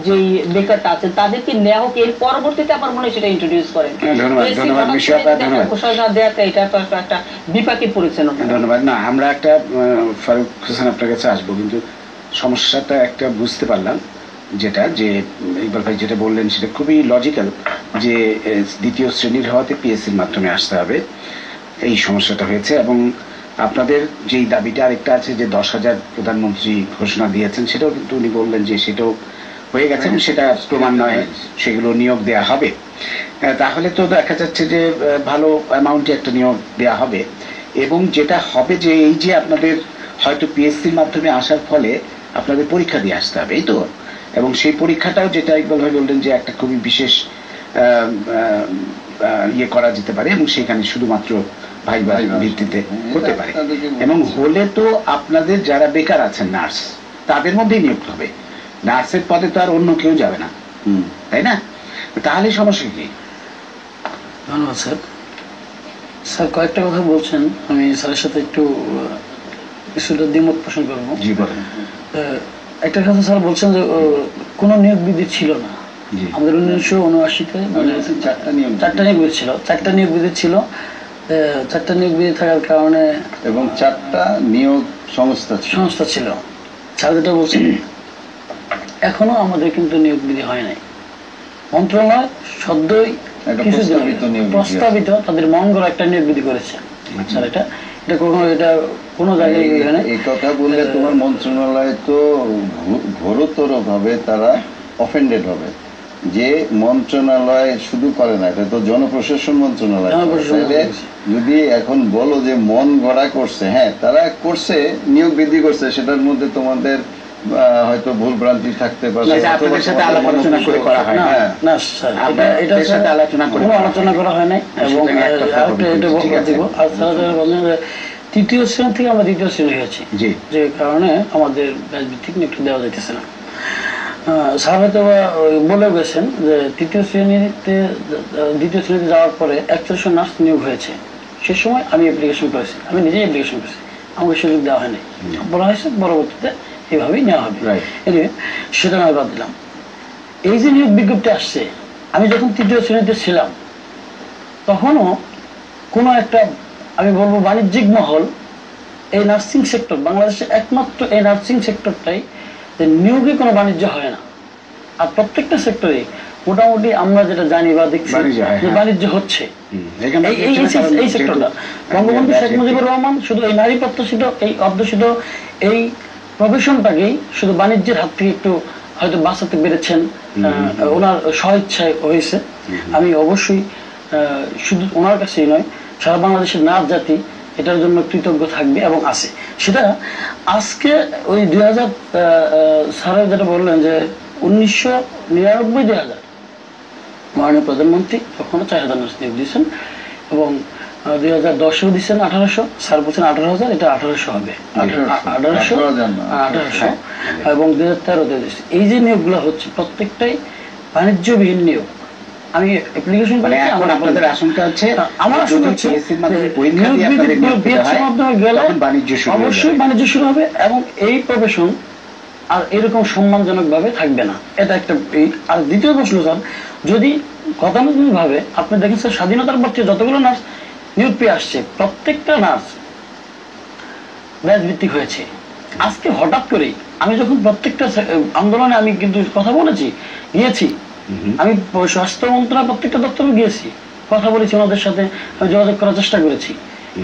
যে বেকারটা আছে তাদেরকে নেওয়া হোক, এর পরবর্তীতে আমার মনে হয় সেটা ইন্ট্রোডিউস করেন। ঘোষণা দেওয়াতে এটা তো একটা বিপাকে পড়েছেন। ধন্যবাদ। না আমরা একটা ফারুক হোসেন আপনার কাছে আসবো, কিন্তু সমস্যাটা একটা বুঝতে পারলাম, যেটা যে ইকবাল ভাই যেটা বললেন সেটা খুবই লজিক্যাল, যে দ্বিতীয় শ্রেণীর হওয়াতে পিএসসির মাধ্যমে আসতে হবে, এই সমস্যাটা হয়েছে। এবং আপনাদের যেই দাবিটা আরেকটা আছে যে 10,000 প্রধানমন্ত্রী ঘোষণা দিয়েছেন, সেটাও কিন্তু উনি বললেন যে সেটাও হয়ে গেছে, সেটা ক্রমান্বয়ে সেগুলো নিয়োগ দেয়া হবে। তাহলে তো দেখা যাচ্ছে যে ভালো অ্যামাউন্টে একটা নিয়োগ দেয়া হবে। এবং যেটা হবে যে এই যে আপনাদের হয়তো পিএসসির মাধ্যমে আসার ফলে আপনাদের পরীক্ষা দিয়ে আসতে হবে, এই তো। এবং সেই পরীক্ষাটাও যেটা ইকবাল ভাই বললেন যে একটা খুবই বিশেষ ইয়ে করা যেতে পারে, এবং সেখানে শুধুমাত্র ভাইবা ভিত্তিতে হতে পারে। এবং হলে তো আপনাদের যারা বেকার আছেন নার্স, তাদের মধ্যেই নিয়োগ হবে, নার্সের পদে তো আর অন্য কেউ যাবে না, তাই না? তাহলে সমস্যা কি? ধন্যবাদ স্যার। স্যার কয়েকটা কথা বলছেন, আমি স্যারের সাথে একটু কিছুটা দ্বিমত পোষণ করবো। জি বলেন। একটা কথা স্যার বলছেন যে কোনো নিয়োগ বিধি ছিল না আমাদের 1979-তে, 4টা নিয়োগ বিধি ছিল, 4টা নিয়োগ বিধি ছিল, 4টা নিয়োগ বিধি থাকার কারণে, এবং 4টা নিয়োগ সংস্থা ছিল। স্যার যেটা বলছেন এখনো আমাদের কিন্তু নিয়োগ বিধি হয় নাই। মন্ত্রণালয় সদ্যই প্রস্তাবিত তাদের মন গড়া একটা নিয়োগ বিধি করেছে। স্যার এটা কোনো জায়গায় এই কথা বললে তোমার মন্ত্রণালয় তো ঘোরতর ভাবে তারা অফেন্ডেড হবে, যে মন্ত্রণালয় শুধু করে না, এটা তো জনপ্রশাসন মন্ত্রণালয়। যদি এখন বলো যে মন গড়া করছে, হ্যাঁ তারা করছে, নিয়োগ বৃদ্ধি করছে, সেটার মধ্যে তোমাদের হয়তো ভুল ভ্রান্তি থাকতে পারে, আচ্ছা, আপনাদের সাথে আলাপ আলোচনা করে করা হয়? না হ্যাঁ। না স্যার, আপনাদের সাথে আলোচনা করে কোনো আলোচনা করা হয় নাই। এবং সুতরাং একটা কথা আরেকটা বলতে এটা ঠিক বলে আছে। দিব, আর স্যার যারা বললেন যে তৃতীয় শ্রেণী থেকে আমরা দ্বিতীয় শ্রেণী হয়েছি, জি। যে কারণে আমাদের ব্যাচ ভিত্তিক নিয়োগটা দেওয়া যাইতেছে না। স্যার হয়তো বলে গেছেন যে তৃতীয় শ্রেণীতে দ্বিতীয় শ্রেণীতে যাওয়ার পরে 41 নার্স নিয়োগ হয়েছে, সে সময় আমি অ্যাপ্লিকেশন করেছি, আমি নিজেই অ্যাপ্লিকেশন করেছি, আমাকে সুযোগ দেওয়া হয়নি। বলা হয়েছে পরবর্তীতে এইভাবেই নেওয়া হবে। Anyway, সেটা আমি বাদ দিলাম। এই যে নিয়োগ বিজ্ঞপ্তি আসছে, আমি যখন তৃতীয় শ্রেণীতে ছিলাম তখনও কোনো একটা, আমি বলবো বাণিজ্যিক মহল, এই নার্সিং সেক্টর বাংলাদেশে একমাত্র এই নার্সিং সেক্টরটাই যে নিয়োগে কোনো বাণিজ্য হয় না। আর প্রত্যেকটা সেক্টরে মোটামুটি আমরা যেটা জানি বা দেখছি বাণিজ্য হয়, যে হ্যাঁ। বাণিজ্য হচ্ছে। এখানে এই সেক্টরটা বঙ্গবন্ধু শেখ মুজিবুর রহমান শুধু এই নারী প্রত্যাশিত, এই অধ্যুষিত এই প্রফেশনটাকেই শুধু বাণিজ্যের হাত থেকে একটু হয়তো বাঁচাতে পেরেছেন, ওনার স্বইচ্ছায় হয়েছে। আমি অবশ্যই শুধু ওনার কাছেই নয়, সারা বাংলাদেশের নার্স জাতি এটার জন্য কৃতজ্ঞ থাকবে এবং আছে। সেটা আজকে ওই 2000 স্যারের যেটা বললেন যে 1999-2000 মাননীয় প্রধানমন্ত্রী তখনও 4000 নার্স নিয়োগ দিয়েছেন, এবং 2010-এও দিচ্ছেন 1800, স্যার বলছেন 18,000, এটা 1800 হবে, 1800 এবং 2013-তে দিচ্ছে। এই যে নিয়োগগুলো হচ্ছে প্রত্যেকটাই বাণিজ্যবিহীন নিয়োগ। আমি অ্যাপ্লিকেশন মানে এখন আপনাদের আশঙ্কা হচ্ছে আমার আশঙ্কা হচ্ছে PSC-র মাধ্যমে পরীক্ষা দিয়ে আপনাদের নিয়োগ দিতে হয়, মাধ্যমে গেলে তখন বাণিজ্য শুরু হয়ে অবশ্যই যাবে। বাণিজ্য শুরু হবে এবং এই প্রফেশন আর এরকম সম্মানজনক ভাবে থাকবে না। এটা একটা। আর দ্বিতীয় প্রশ্ন স্যার, যদি গতানুগতিক ভাবে আপনি দেখেন স্যার, স্বাধীনতার পর থেকে যতগুলো নার্স নিয়োগ পেয়ে আসছে প্রত্যেকটা নার্স ব্যাচ ভিত্তিক হয়েছে। আজকে হঠাৎ করেই আমি যখন প্রত্যেকটা আন্দোলনে আমি কিন্তু কথা বলেছি, গিয়েছি, আমি স্বাস্থ্য মন্ত্রণালয় প্রত্যেকটা দপ্তরে গিয়েছি, কথা বলেছি, ওনাদের সাথে যোগাযোগ করার চেষ্টা করেছি,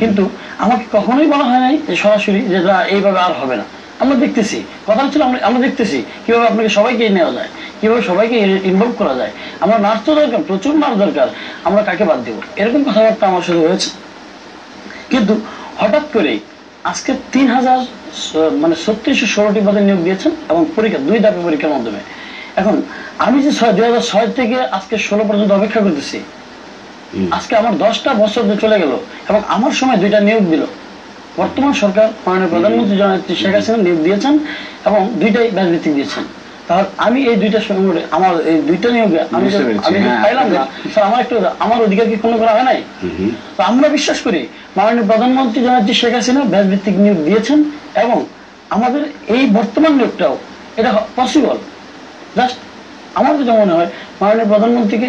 কিন্তু আমাকে কখনোই বলা হয় নাই যে সরাসরি যে এইভাবে আর হবে না। আমরা দেখতেছি, কথা হচ্ছিল আমরা দেখতেছি কিভাবে আপনাকে সবাইকে নেওয়া যায়, কিভাবে সবাইকে ইনভলভ করা যায়। আমার নার্স তো দরকার, প্রচুর নার্স দরকার, আমরা কাকে বাদ দেবো, এরকম কথাবার্তা আমার সাথে হয়েছে। কিন্তু হঠাৎ করেই আজকে 3000 মানে 3616টি পদে নিয়োগ দিয়েছেন এবং পরীক্ষা 2 ধাপে পরীক্ষার মাধ্যমে। এখন আমি যে 2006 থেকে আজকে 16 পর্যন্ত অপেক্ষা করতেছি, আজকে আমার 10টা বছর চলে গেল এবং আমার সময় 2টা নিয়োগ দিল বর্তমান সরকার, মাননীয় প্রধানমন্ত্রী জননেত্রী শেখ হাসিনা নিয়োগ দিয়েছেন এবং 2টাই ব্যাচ ভিত্তিক দিয়েছেন। তাহলে আমি এই 2টা সময় আমার এই 2টা নিয়োগে আমি পাইলাম না স্যার, আমার একটু আমার অধিকার কি ক্ষুণ্ণ করা হয় নাই? তো আমরা বিশ্বাস করি মাননীয় প্রধানমন্ত্রী জননেত্রী শেখ হাসিনা ব্যাচ ভিত্তিক নিয়োগ দিয়েছেন এবং আমাদের এই বর্তমান নিয়োগটাও এটা পসিবল। জাস্ট আমার যেটা মনে হয় মাননীয় প্রধানমন্ত্রীকে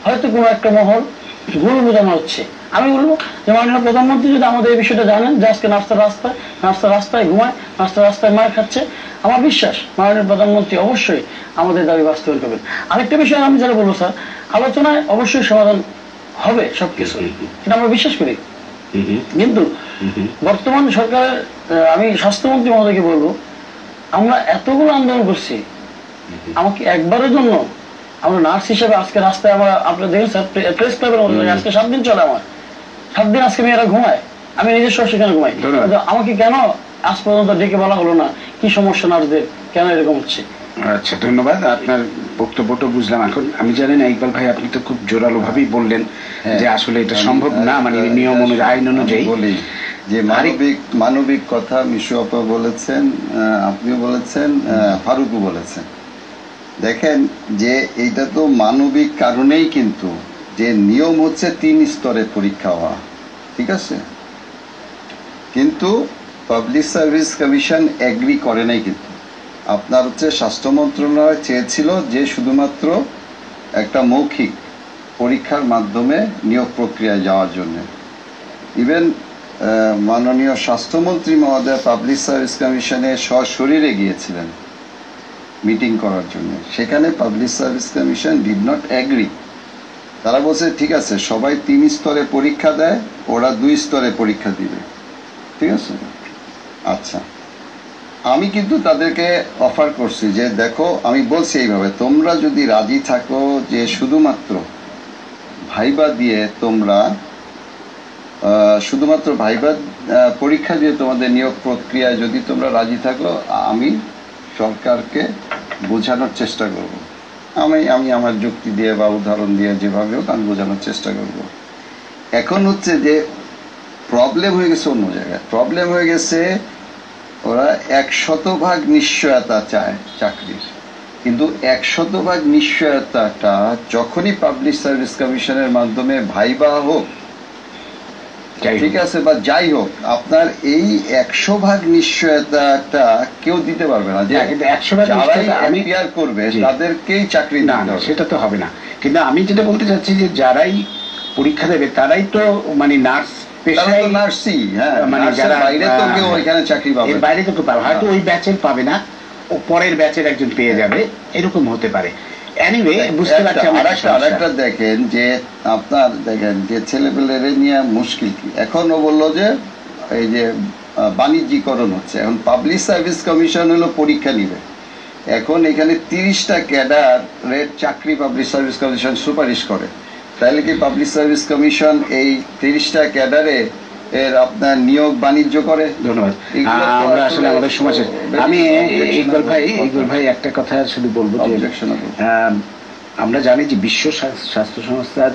হয়তো কোনো একটা মহল ভুল বোঝানো হচ্ছে। আমি বলবো যে মাননীয় প্রধানমন্ত্রী যদি আমাদের এই বিষয়টা জানেন যে আজকে নার্সটা রাস্তায় ঘুমায়, নার্সটা রাস্তায় মার খাচ্ছে, আমার বিশ্বাস মাননীয় প্রধানমন্ত্রী অবশ্যই আমাদের দাবি বাস্তবায়ন করবেন। আরেকটা বিষয় আমি যেটা বলবো স্যার, আলোচনায় অবশ্যই সমাধান হবে সবকিছু, এটা আমরা বিশ্বাস করি। কিন্তু বর্তমান সরকারের, আমি স্বাস্থ্যমন্ত্রী মহোদয়কে বলবো, আমরা এতগুলো আন্দোলন করছি, আমাকে একবারের জন্য আমরা নার্স হিসেবে আজকে রাস্তায় আমরা, আপনারা দেখেন স্যার প্রেস ক্লাবের মধ্যে আজকে 7 দিন চলে, আমার 7 দিন আজকে মেয়েরা ঘুমায়, আমি নিজস্ব সেখানে ঘুমাই, আমাকে কেন আজ পর্যন্ত ডেকে বলা হলো না কি সমস্যা নার্সদের, কেন এরকম হচ্ছে? আচ্ছা, ধন্যবাদ। আপনার বক্তব্যটা বুঝলাম। এখন আমি জানি না ইকবাল ভাই, আপনি তো খুব জোরালো ভাবেই বললেন যে আসলে এটা সম্ভব না, মানে নিয়ম অনুযায়ী, আইন অনুযায়ী। বলি যে মানবিক কথা মিশু আপা বলেছেন, আপনিও বলেছেন, ফারুকও বলেছেন। দেখেন যে এইটা তো মানবিক কারণেই, কিন্তু যে নিয়ম হচ্ছে 3 স্তরে পরীক্ষা হওয়া, ঠিক আছে, কিন্তু পাবলিক সার্ভিস কমিশন এগ্রি করে নাই। কিন্তু আপনার হচ্ছে স্বাস্থ্য মন্ত্রণালয় চেয়েছিল যে শুধুমাত্র একটা মৌখিক পরীক্ষার মাধ্যমে নিয়োগ প্রক্রিয়ায় যাওয়ার জন্য। ইভেন মাননীয় স্বাস্থ্যমন্ত্রী মহোদয় পাবলিক সার্ভিস কমিশনে সশরীরে গিয়েছিলেন মিটিং করার জন্য, সেখানে public service commission did not agri. তারা বলছে ঠিক আছে, সবাই 3 স্তরে পরীক্ষা দেয়, ওরা 2 স্তরে পরীক্ষা দিবে, ঠিক আছে। আচ্ছা, আমি কিন্তু তাদেরকে অফার করছি যে দেখো, আমি বলছি এইভাবে, তোমরা যদি রাজি থাকো যে শুধুমাত্র ভাইবা দিয়ে তোমরা শুধুমাত্র ভাইবা পরীক্ষা দিয়ে তোমাদের নিয়োগ প্রক্রিয়ায় যদি তোমরা রাজি থাকো, আমি সরকারকে বোঝানোর চেষ্টা করব। আমি আমার যুক্তি দিয়ে বা উদাহরণ দিয়ে যেভাবে হোক আমি বোঝানোর চেষ্টা করব। এখন হচ্ছে যে প্রবলেম হয়ে গেছে অন্য জায়গায়। প্রবলেম হয়ে গেছে ওরা 100% নিশ্চয়তা চায় চাকরির, কিন্তু 100% নিশ্চয়তাটা যখনই পাবলিক সার্ভিস কমিশনের মাধ্যমে ভাইবা হোক, ঠিক আছে, বা যাই হোক, আপনার এই 100% নিশ্চয়তাটা কেউ দিতে পারবে না। যে 100% আমি পিয়ার করবে তাদেরকেই চাকরি না, সেটা তো হবে না। কিন্তু আমি যেটা বলতে চাচ্ছি যে যারাই পরীক্ষা দেবে তারাই তো মানে নার্স পেশায়, নার্সই, হ্যাঁ, মানে যারা বাইরে তো কেউ ওইখানে চাকরি পাবে, এর বাইরে তো কেউ পাবে, হয়তো ওই ব্যাচের পাবে না, ও পরের ব্যাচের একজন পেয়ে যাবে, এরকম হতে পারে। এনিওয়ে, বুঝতে পারছি। আরেকটা দেখেন যে আপনার দেখেন যে ছেলেপেলেরে নিয়ে মুশকিল কি। এখন ও বললো যে এই যে বাণিজ্যিকরণ হচ্ছে, এখন পাবলিক সার্ভিস কমিশন হলো পরীক্ষা নিবে। এখন এখানে 30টা ক্যাডারের চাকরি পাবলিক সার্ভিস কমিশন সুপারিশ করে, তাহলে কি পাবলিক সার্ভিস কমিশন এই 30টা ক্যাডারে এর আপনার নিয়োগ বাণিজ্য করে? ধন্যবাদ। আমরা আসলে আমাদের সময় শেষ। আমি ইকবাল ভাই একটা কথা শুধু বলবো যে আমরা জানি যে বিশ্ব স্বাস্থ্য সংস্থার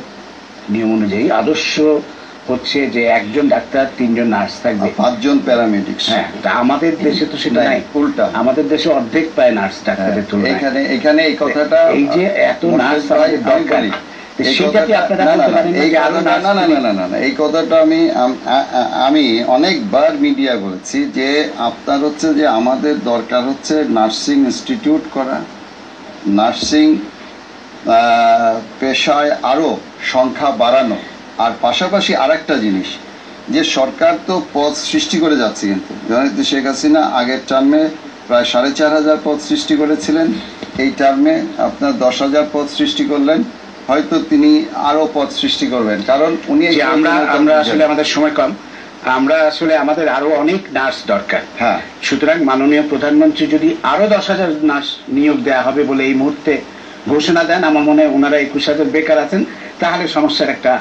নিয়ম অনুযায়ী আদর্শ হচ্ছে যে একজন ডাক্তার 3 জন নার্স থাকবে, 5 জন প্যারামেডিক্স। হ্যাঁ, আমাদের দেশে তো সেটা নাই, উল্টা আমাদের দেশে অর্ধেক পায় নার্স ডাক্তারের তুলনায়। এখানে এই কথাটা, এই যে এত নার্স আমাদের দরকার, এই কথাটা আমি অনেকবার মিডিয়া বলেছি যে আপনার হচ্ছে যে আমাদের দরকার হচ্ছে নার্সিং ইনস্টিটিউট করা, নার্সিং পেশায় আরো সংখ্যা বাড়ানো। আর পাশাপাশি আরেকটা জিনিস যে সরকার তো পদ সৃষ্টি করে যাচ্ছে, কিন্তু জননেত্রী শেখ হাসিনা আগের টার্মে প্রায় 4,500 পদ সৃষ্টি করেছিলেন, এই টার্মে আপনার 10,000 পদ সৃষ্টি করলেন, হয়তো তিনি আরো পদ সৃষ্টি করবেন, কারণ উনি আমরা আসলে আমাদের সময় কম, আমরা আসলে আমাদের আরো অনেক নার্স দরকার। হ্যাঁ, সুতরাং মাননীয় প্রধানমন্ত্রী যদি আরো 10,000 নার্স নিয়োগ দেওয়া হবে বলে এই মুহূর্তে ঘোষণা দেন, আমার মনে হয় ওনারা 21,000 বেকার আছেন, তাহলে সমস্যার একটা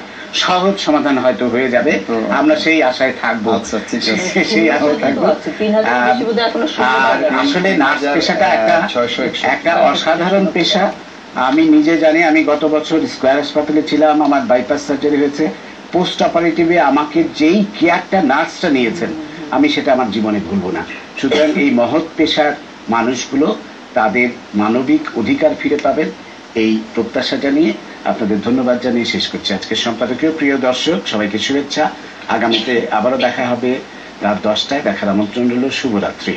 সহজ সমাধান হয়তো হয়ে যাবে। আমরা সেই আশায় থাকবো। সেই আশায় থাকবো। আসলে নার্স পেশাটা একটা অসাধারণ পেশা। আমি নিজে জানি, আমি গত বছর স্কয়ার হাসপাতালে ছিলাম, আমার বাইপাস সার্জারি হয়েছে, পোস্ট অপারেটিভে আমাকে যেই কেয়ারটা নার্সটা নিয়েছেন আমি সেটা আমার জীবনে ভুলবো না। সুতরাং এই মহৎ পেশার মানুষগুলো তাদের মানবিক অধিকার ফিরে পাবেন, এই প্রত্যাশা জানিয়ে আপনাদের ধন্যবাদ জানিয়ে শেষ করছি আজকের সম্পাদকীয়। প্রিয় দর্শক, সবাইকে শুভেচ্ছা। আগামীতে আবারও দেখা হবে রাত 10টায়। দেখার আমন্ত্রণ রইল। শুভরাত্রি।